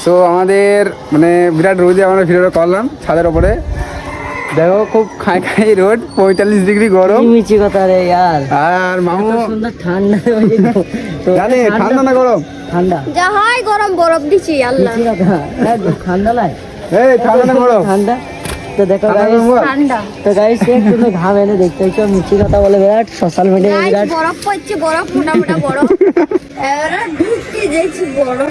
তো আমাদের মানে বিরাট রোদে আমরা ভিডিওটা করলাম ছাদের ওপরে। দেখো খুব খাই খাই রোদ, 45 ডিগ্রি গরম। মিচি কথা রে यार। আর মামু সুন্দর ঠান্ডা তো জানি ঠান্ডা না গরম? ঠান্ডা যা হয় গরম বরফ দিছি আল্লাহ। মিচি কথা ঠান্ডা লাগে। এই ঠান্ডা না গরম? ঠান্ডা। তো দেখো গাইস ঠান্ডা তো গাইস একটু তো ঘাম এনে দেখতে হচ্ছে মিচি কথা বলে বিরাট সোশ্যাল মিডিয়ায় গাইস বিরাট বরফ পড়ছে, বরফ মোটা মোটা বরফ। এরা ঢুকে যাচ্ছে বরফ।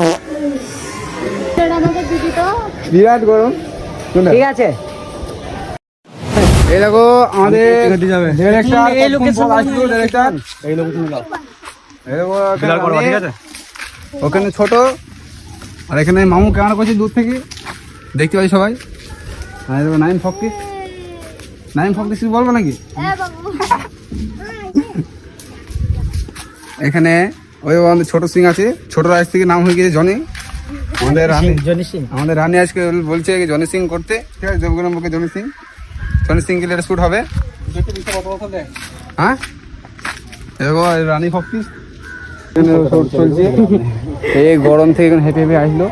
এটা আমাকে দিদি তো বিরাট গরম। ঠিক আছে। এই দেখো আমাদের ডিরেক্টর এই লোকেশন ডিরেক্টর এই লোকেশন দাও। এই দেখো ক্লিয়ার করো, ঠিক আছে? ওখানে ছোট আর এখানে মামু ক্যামেরা করছে দূর থেকে দেখতে পাই সবাই। আর দেখো নাইম ফক্কি, নাইম ফক্কি কিছু বলবো নাকি? বাবু এখানে ওই আমাদের ছোট সিং আছে, ছোট রাইস থেকে নাম হয়ে গেছে জনি। আমাদের রানী, জনি সিং আমাদের রানী আজকে বলছে জনি সিং করতে, ঠিক আছে? দেবগুলো মুখে জনি সিং, জনি সিং গেলে শুট হবে। হ্যাঁ দেখো রানী ফক্কি চলছে। এই গরম থেকে হেঁটে হেঁটে আসলো।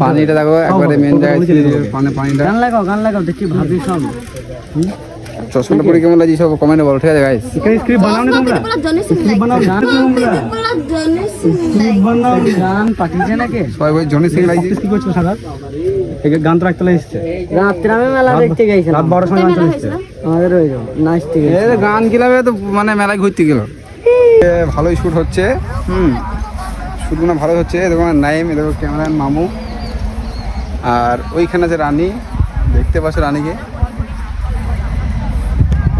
পানিটা দেখো একবারে মেন জায়গায় পানিটা। গান লাগাও দেখি ভাবি সব চশমাটা পরে কেমন লাগছে সব কমেন্টে বলো, ঠিক আছে গাইস? গান পাঠিয়েছে নাকি সবাই বল জনি সিং লাগছে। গান তো রাখতে লাগছে রাত্রে আমি মেলা দেখতে গেছিলাম রাত 12টার সময় গান চলছে। আমাদের ওই নাচতে গেছি এই গান কিলাবে তো মানে মেলায় ঘুরতে গেল। ভালোই শুট হচ্ছে, শুটগুলো ভালো হচ্ছে। দেখো নাইম, দেখো ক্যামেরাম্যান মামু, আর ওইখানে আছে রানী, দেখতে পাচ্ছ রানীকে।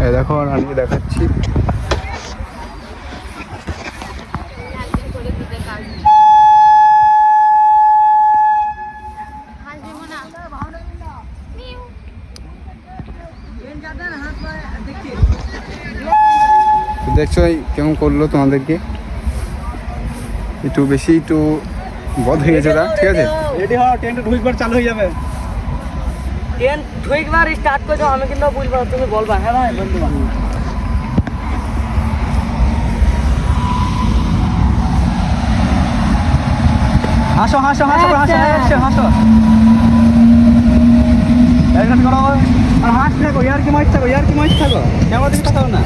এই দেখো রানীকে দেখাচ্ছি। দেখছো কেমন করলো তোমাদেরকে, একটু বেশি একটু বধ হয়ে গেছে ওরা, ঠিক আছে? রেডি হও, ট্রেনটা ঢুকবার চালু হয়ে যাবে। ট্রেন ঢুকবার স্টার্ট করে দাও, আমি কিন্তু বুঝবো তুমি বলবা। হ্যাঁ ভাই বন্ধু হাসো হাসো হাসো হাসো হাসো হাসো আর হাস থাকো, ইয়ার কি মাছ থাকো, ইয়ার কি মাছ থাকো, কেমন দিকে তাকাও না।